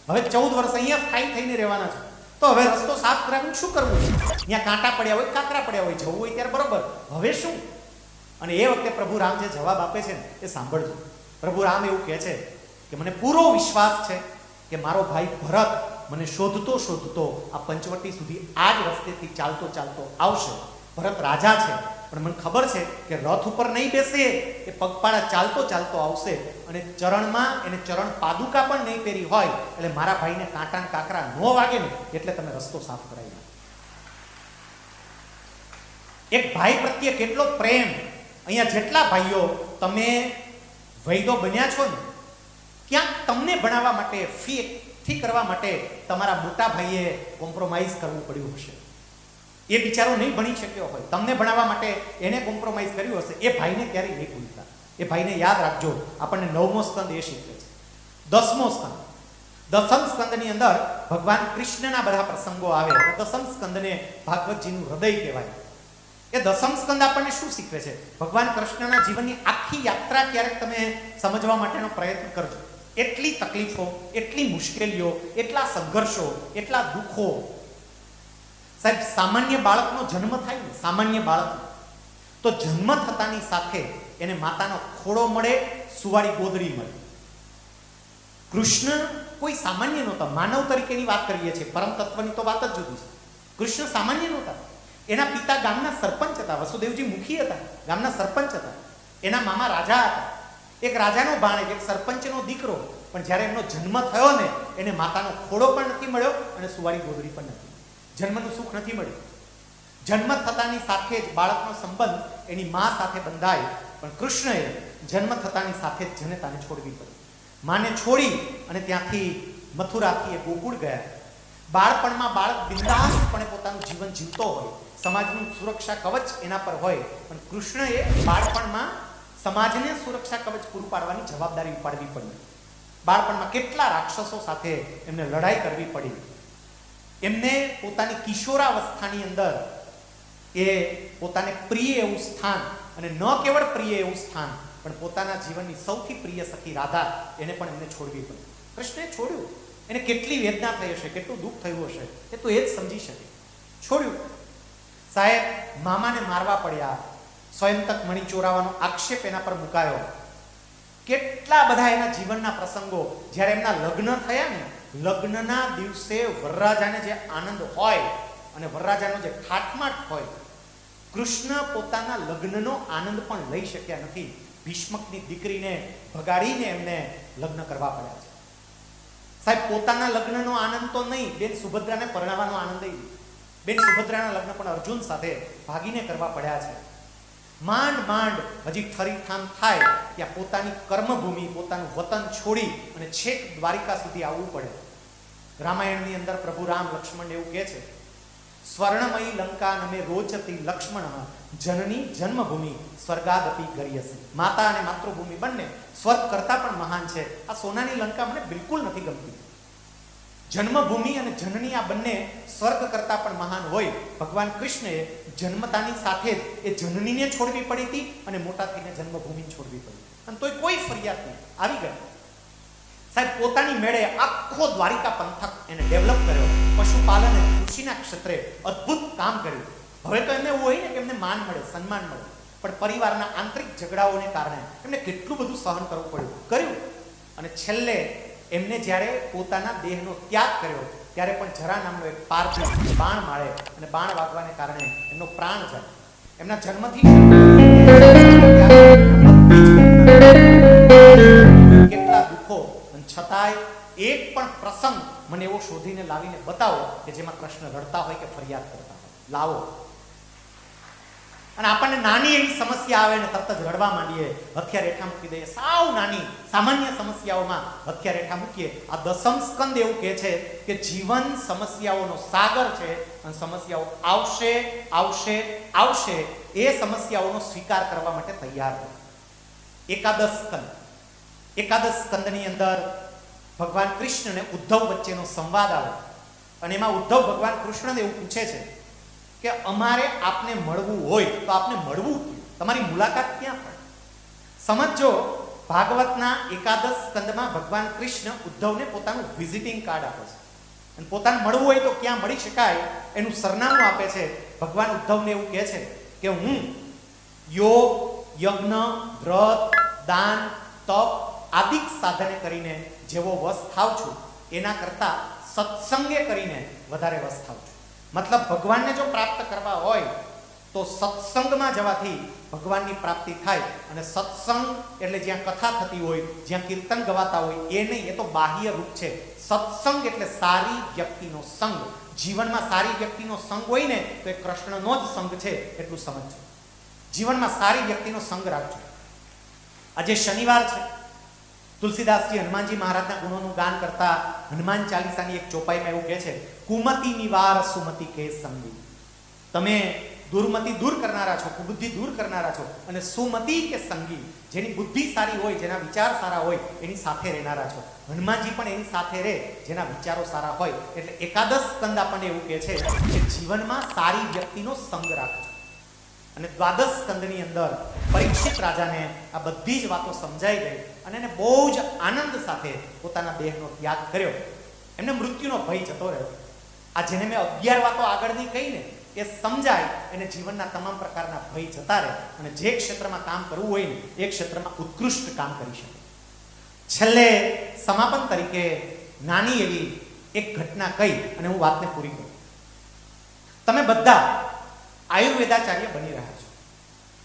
હવે 14 વર્ષ અહીંયા સ્થાયી થઈને રહેવાના છો, તો હવે રસ્તો સાફ કરાવીને શું કરવું? અહીંયા કાંટા પડ્યા હોય, કાંકરા પડ્યા હોય, જવું હોય ત્યારે બરોબર, હવે શું? અને એ વખતે પ્રભુ રામ જે જવાબ આપે છે ને એ સાંભળજો. પ્રભુ રામ એવું કહે છે કે મને પૂરો વિશ્વાસ છે કે મારો ભાઈ ભરત મને શોધતો શોધતો આ પંચવટી સુધી આ જ રસ્તેથી ચાલતો ચાલતો આવશે. ભરત રાજા છે, પણ મને ખબર છે કે રથ ઉપર નહીં બેસે, એ પગપાળા ચાલતો ચાલતો આવશે, અને ચરણમાં એને ચરણ પાદુકા પણ નહીં પહેરી હોય, એટલે મારા ભાઈને કાંટા ને કાંકરા ન વાગે ને એટલે તમે રસ્તો સાફ કરાવી દો. એક ભાઈ પ્રત્યે કેટલો પ્રેમ! અહીંયા જેટલા ભાઈઓ તમે વૈદો બન્યા છો ને, ક્યાંક તમને ભણાવવા માટે ફી કરવા માટે તમારા મોટા ભાઈએ કોમ્પ્રોમાઇઝ કરવું પડ્યું હશે. એ બિચારો નહીં ભણી શક્યો હોય, તમને ભણાવવા માટે એને કોમ્પ્રોમાઇઝ કર્યું હશે. એ ભાઈને ક્યારેય નહીં ભૂલતા. એ ભાઈને યાદ રાખજો. આપણને નવમો સ્કંદ એ શીખવે છે. 10મો સ્કંદ. દસમ સ્કંદની અંદર ભગવાન કૃષ્ણના બધા પ્રસંગો આવે. દસમ સ્કંદને ભાગવતજીનું હૃદય કહેવાય. એ દસમ સ્કંદ આપણને શું શીખવે છે? ભગવાન કૃષ્ણના જીવનની આખી યાત્રા ક્યારેક તમે સમજવા માટેનો પ્રયત્ન કરજો. એટલી તકલીફો, એટલી મુશ્કેલીઓ, એટલા સંઘર્ષો, એટલા દુઃખો. સાહેબ, સામાન્ય બાળકનો જન્મ થાય ને, સામાન્ય બાળક, તો જન્મ થતાની સાથે એને માતાનો ખોળો મળે, સુવાળી ગોદડી મળે. કૃષ્ણ કોઈ સામાન્ય નહોતા. માનવ તરીકેની વાત કરીએ છીએ, પરમ તત્વની તો વાત જ જુદી છે. કૃષ્ણ સામાન્ય નહોતા. એના પિતા ગામના સરપંચ હતા, વસુદેવજી મુખી હતા, ગામના સરપંચ હતા. એના મામા રાજા હતા. એક રાજાનો ભાણેજ, એક સરપંચનો દીકરો. પણ જ્યારે એમનો જન્મ થયો ને, એને માતાનો ખોળો પણ નથી મળ્યો અને સુવાળી ગોદડી પણ નથી. જન્મનું સુખ નથી મળ્યું. જન્મ થતાની સાથે જ બાળકનો સંબંધ એની મા સાથે બંધાય. પણ કૃષ્ણએ જન્મ થતાની સાથે જ જનતાને છોડવી પડી. માને છોડી અને ત્યાંથી મથુરાથી એ ગોકુળ ગયા. બાળપણમાં બાળક બિંદાસપણે પોતાનું જીવન જીવતો હોય, સમાજનું સુરક્ષા કવચ એના પર હોય. પણ કૃષ્ણએ બાળપણમાં સમાજને સુરક્ષા કવચ પૂરું પાડવાની જવાબદારી ઉપાડવી પડી. બાળપણમાં કેટલા રાક્ષસો સાથે એમને લડાઈ કરવી પડી. એમને પોતાની કિશોરાવસ્થાની અંદર એ પોતાને પ્રિય એવું સ્થાન, અને ન કેવળ પ્રિય એવું સ્થાન, પણ પોતાના જીવનની સૌથી પ્રિય સખી રાધા, એને પણ એમને છોડવી પડી. કૃષ્ણે છોડ્યું. એને કેટલી વેદના થઈ હશે, કેટલું દુઃખ થયું હશે, એ તો એ જ સમજી શકે. છોડ્યું. સાહેબ, મામાને મારવા પડ્યા. સ્વયંતક મણી ચોરાવાનો આક્ષેપ એના પર મુકાયો. કેટલા બધા એના જીવનના પ્રસંગો. જ્યારે એમના લગ્ન થયા ને, લગ્નના દિવસે વરરાજાને જે આનંદ હોય અને વરરાજાનો જે ઠાઠમાઠ હોય, કૃષ્ણ પોતાના લગ્નનો આનંદ પણ લઈ શક્યા નથી. ભીષ્મકની દીકરીને ભગાડીને એમને લગ્ન કરવા પડ્યા છે. સાહેબ, પોતાના લગ્નનો આનંદ તો નહીં, બેન સુભદ્રાને પરણાવવાનો આનંદ નહીં. બેન સુભદ્રાના લગ્ન પણ અર્જુન સાથે ભાગીને કરવા પડ્યા છે. માંડ માંડ હજી ઠરીઠામ થાય ત્યાં પોતાની કર્મભૂમિ, પોતાનું વતન છોડી અને છેક દ્વારિકા સુધી આવવું પડે. રામાયણની અંદર પ્રભુ રામ લક્ષ્મણ એવું કહે છે, સ્વર્ણમયી લંકા નમે રોચતી લક્ષ્મણ જનની જન્મભૂમિ સ્વર્ગાદપી ગરીયસી. માતા અને માતૃભૂમિ બંને સ્વર્ગ કરતા પણ મહાન છે. આ સોનાની લંકા મને બિલકુલ નથી ગમતી. જન્મભૂમિ અને જનની આ બંને સ્વર્ગ કરતા પણ મહાન હોય. ભગવાન કૃષ્ણએ જન્મતાની સાથે જ એ જનનીને છોડવી પડી હતી અને મોટા થઈને જન્મભૂમિને છોડવી પડી. અને તોય કોઈ ફરિયાદ નહીં, આવી ગઈ. સાહેબ, પોતાની મેળે આખો દ્વારિકા પંથક એને ડેવલપ કર્યો. પશુપાલન અને કૃષિના ક્ષેત્રે અદ્ભુત કામ કર્યું. હવે તો એમને એવું હોય ને કે એમને માન મળે, સન્માન મળે, પણ પરિવારના આંતરિક ઝઘડાઓને કારણે એમને કેટલું બધું સહન કરવું પડ્યું, કર્યું. અને છેલ્લે એમને જ્યારે પોતાના દેહનો ત્યાગ કર્યો, ત્યારે પણ જરા નામનો એક પારથી બાણ મારે અને બાણ વાગવાને કારણે એમનો પ્રાણ જાય. એમના જન્મથી કેટલા દુઃખો, અને છતાંય એક પણ પ્રસંગ મને એવો શોધીને લાવીને બતાવો કે જેમાં કૃષ્ણ રડતા હોય કે ફરિયાદ કરતા હોય. લાવો. અને આપણને નાની એવી સમસ્યા આવે ને તરત જ રડવા માંડીએ, હથિયાર હેઠા મૂકી દઈએ. સાવ નાની સામાન્ય સમસ્યાઓમાં હથિયાર હેઠા મૂકીએ. આ દસમ સ્કંદ એવું કહે છે કે જીવન સમસ્યાઓનો સાગર છે અને સમસ્યાઓ આવશે આવશે આવશે. એ સમસ્યાઓનો સ્વીકાર કરવા માટે તૈયાર રહો. એકાદશ સ્કંદ. એકાદશ સ્કંદની અંદર ભગવાન કૃષ્ણ અને ઉદ્ધવ વચ્ચેનો સંવાદ આવે અને એમાં ઉદ્ધવ ભગવાન કૃષ્ણને એવું પૂછે છે કે અમારે આપને મળવું હોય તો આપને મળવું, તમારી મુલાકાત ક્યાં થાય? સમજો, ભાગવતના એકાદશ સ્કંદમાં ભગવાન કૃષ્ણ ઉદ્ધવને પોતાનું વિઝિટિંગ કાર્ડ આપે છે અને પોતાને મળવું હોય તો ક્યાં મળી શકાય એનું સરનામું આપે છે. ભગવાન ઉદ્ધવને એવું કહે છે કે હું યોગ, યજ્ઞ, વ્રત, દાન, તપ આદિ સાધને કરીને જેવો વશ થાવ છું એના કરતા સત્સંગે કરીને વધારે વશ થાવ છું. મતલબ, ભગવાનને જો પ્રાપ્ત કરવા હોય તો સત્સંગમાં જવાથી ભગવાનની પ્રાપ્તિ થાય. અને સત્સંગ એટલે જ્યાં કથા થતી હોય, જ્યાં કીર્તન ગવાતા હોય એ નહીં, એ તો બાહ્ય રૂપ છે. સત્સંગ એટલે સારી વ્યક્તિનો સંગ. જીવનમાં સારી વ્યક્તિનો સંગ હોય ને તો એ કૃષ્ણનો જ સંગ છે, એટલું સમજજો. જીવનમાં સારી વ્યક્તિનો સંગ રાખજો. આજે શનિવાર છે. તુલસીદાસજી હનુમાનજી મહારાજના ગુણોનું ગાન કરતા હનુમાન ચાલીસાની એક ચોપાઈમાં એવું કહે છે, કુમતિ નિવાર સુમતિ કે સંગી. તમે દુર્મતિ દૂર કરનારા છો, કુબુદ્ધિ દૂર કરનારા છો. અને સુમતિ કે સંગી, જેની બુદ્ધિ સારી હોય, જેના વિચાર સારા હોય, એની સાથે રહેનારા છો. હનુમાનજી પણ એની સાથે રહે જેના વિચારો સારા હોય. એટલે એકાદશ સ્કંદ આપણને એવું કહે છે કે જીવનમાં સારી વ્યક્તિનો સંગ રાખજો. અને દ્વાદશ સ્કંદની અંદર પરીક્ષિત રાજાને આ બધી જ વાતો સમજાઈ ગઈ અને એને બહુ જ આનંદ સાથે પોતાના દેહનો ત્યાગ કર્યો. એમને મૃત્યુનો ભય જતો રહ્યો. આ જેને મેં 11 વાતો આગળની કહી ને એ સમજાય એને જીવનના તમામ પ્રકારના ભય જતા રહે અને જે ક્ષેત્રમાં કામ કરવું હોય ને એ ક્ષેત્રમાં ઉત્કૃષ્ટ કામ કરી શકે. છેલ્લે સમાપન તરીકે નાની એવી એક ઘટના કહી અને હું વાતને પૂરી કરું. તમે બધા આયુર્વેદાચાર્ય બની રહ્યા છો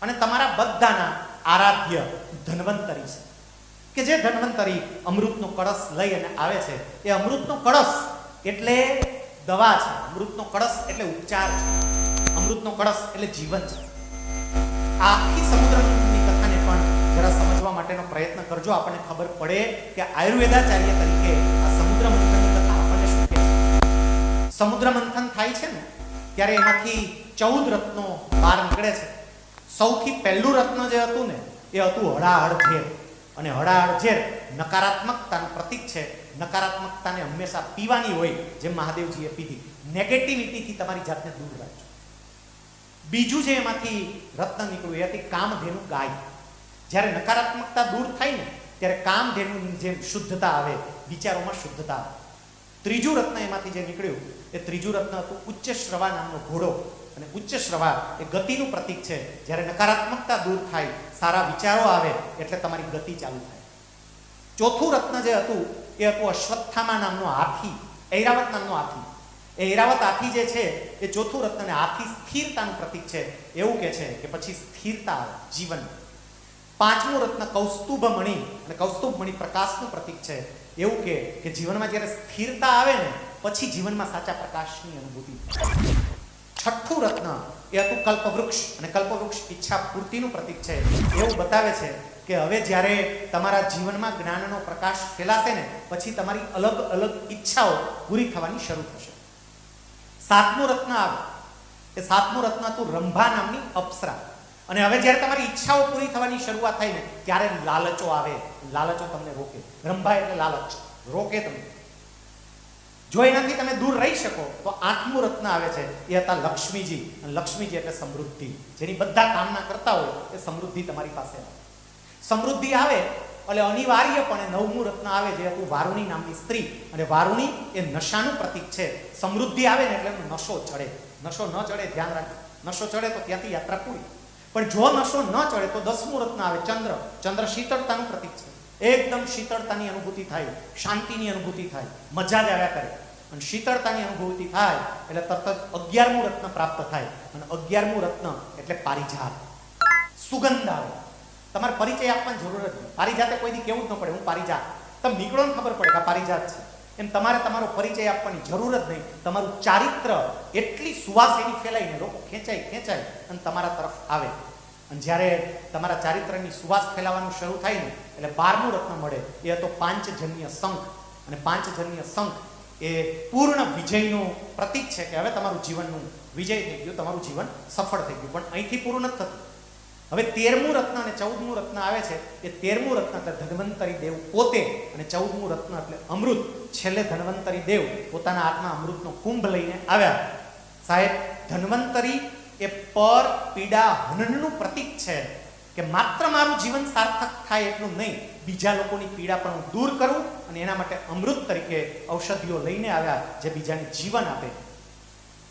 અને તમારા બધાના આરાધ્ય ધન્વંતરી છે કે જે ધન્વંતરી અમૃતનો કળશ લઈ અને આવે છે. એ અમૃતનો કળશ એટલે દવા છે, અમૃતનો કળશ એટલે ઉપચાર છે, અમૃતનો કળશ એટલે જીવન છે. આ આખી સમુદ્રની કથાને પણ જરા સમજવા માટેનો પ્રયત્ન કરજો. આપણને ખબર પડે કે આયુર્વેદાચાર્ય તરીકે આ સમુદ્ર મંથનની કથા આપણને શું કહે છે. સમુદ્ર મંથન થાય છે ને ત્યારે એમાંથી 14 રત્નો બહાર નીકળે છે. સૌથી પહેલું રત્ન જે હતું ને એ હતું હળાહળ ઝેર. અને હળાહળ ઝેર નકારાત્મકતાનું પ્રતીક છે. નકારાત્મકતાને હંમેશા પીવાની હોય જેમ મહાદેવજીએ પીધી. નેગેટિવિટીથી તમારી જાતને દૂર રાખજો. બીજું જે એમાંથી રત્ન નીકળ્યું એ હતી કામધેનુ ગાય. જ્યારે નકારાત્મકતા દૂર થાય ને ત્યારે કામધેનુની જેમ શુદ્ધતા આવે, વિચારોમાં શુદ્ધતા આવે. ત્રીજું રત્ન એમાંથી જે નીકળ્યું એ ત્રીજું રત્ન હતું ઉચ્ચ શ્રવા નામનો ઘોડો. અને ઉચ્ચ શ્રવા એ ગતિનું પ્રતીક છે. જ્યારે નકારાત્મકતા દૂર થાય, સારા વિચારો આવે એટલે તમારી ગતિ ચાલુ થાય. ચોથું રત્ન જે હતું એ હતું અશ્વત્થામા નામનો હાથી, ઐરાવત નામનો હાથી. એ ઐરાવત હાથી જે છે એ ચોથું રત્ન ને હાથી સ્થિરતાનું પ્રતીક છે. એવું કે છે કે પછી સ્થિરતા આવે જીવન. પાંચમું રત્ન કૌસ્તુભ મણિ, અને કૌસ્તુભ મણિ પ્રકાશનું પ્રતીક છે. એવું કે જીવનમાં જ્યારે સ્થિરતા આવે ને પછી જીવનમાં સાચા પ્રકાશની અનુભૂતિ થાય. છઠ્ઠું રત્ન એ હતું કલ્પવૃક્ષ, અને કલ્પવૃક્ષ ઈચ્છા પૂર્તિનું પ્રતીક છે. એવું બતાવે છે કે હવે જ્યારે તમારા જીવનમાં જ્ઞાનનો પ્રકાશ ફેલાશે ને પછી તમારી અલગ અલગ ઈચ્છાઓ પૂરી થવાની શરૂ થશે. સાતમું રત્ન આવે એ સાતમું રત્ન હતું રંભા નામની અપ્સરા. અને હવે જ્યારે તમારી ઈચ્છાઓ પૂરી થવાની શરૂઆત થાય ને ત્યારે લાલચો આવે. લાલચો તમને રોકે. રંભા એટલે લાલચ, રોકે તમને. જો એનાથી તમે દૂર રહી શકો તો આઠમું રત્ન આવે છે એ હતા લક્ષ્મીજી. અને લક્ષ્મીજી એટલે સમૃદ્ધિ. જેની બધા કામના કરતા હોય એ સમૃદ્ધિ તમારી પાસે આવે. સમૃદ્ધિ આવે એટલે અનિવાર્યપણે નવમું રત્ન આવે જે હતું વારુણી નામની સ્ત્રી. અને વારુણી એ નશાનું પ્રતીક છે. સમૃદ્ધિ આવે ને એટલે એનો નશો ચડે. નશો ન ચડે ધ્યાન રાખજો. નશો ચડે તો ત્યાંથી યાત્રા પૂરી. પણ જો નશો ન ચડે તો 10મું રત્ન આવે ચંદ્ર. ચંદ્ર શીતળતાનું પ્રતીક છે. એકદમ શીતળતાની અનુભૂતિ થાય, શાંતિની અનુભૂતિ થાય, મજા જ આવ્યા કરે. અને શીતળતાની અનુભૂતિ થાય એટલે તરત જ 11મું રત્ન પ્રાપ્ત થાય. અને 11મું રત્ન એટલે પારિજાત, સુગંધ આવે. તમારે પરિચય આપવાની જરૂર જ નહીં. પારિજાતે કોઈ દી કેવું જ ન પડે હું પારિજાત. તમે નીકળો ને ખબર પડે કે આ પારિજાત છે. એમ તમારે તમારો પરિચય આપવાની જરૂર જ નહીં. તમારું ચારિત્ર એટલી સુવાસ એની ફેલાઈને લોકો ખેંચાય અને તમારા તરફ આવે. અને જ્યારે તમારા ચારિત્રની સુવાસ ફેલાવાનું શરૂ થાય ને એટલે 12મું રત્ન મળે. એ હતો પાંચજન્ય શંખ. અને પાંચજન્ય શંખ એ પૂર્ણ વિજયનું પ્રતીક છે કે હવે તમારું જીવનનું વિજય થઈ ગયું, તમારું જીવન સફળ થઈ ગયું. પણ અહીંથી પૂરું નથી થતું. હવે 13મું રત્ન અને 14મું રત્ન આવે છે. એ 13મું રત્ન એટલે ધન્વંતરી દેવ પોતે, અને 14મું રત્ન એટલે અમૃત. છેલ્લે ધન્વંતરી દેવ પોતાના હાથમાં અમૃતનો કુંભ લઈને આવ્યા. સાહેબ, ધન્વંતરી એ પર પીડા હનનનું પ્રતીક છે કે માત્ર મારું જીવન સાર્થક થાય એટલું નહીં, બીજા લોકોની પીડા પણ હું દૂર કરું. અને એના માટે અમૃત તરીકે ઔષધિઓ લઈને આવ્યા જે બીજાને જીવન આપે.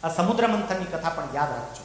આ સમુદ્ર મંથનની કથા પણ યાદ રાખજો.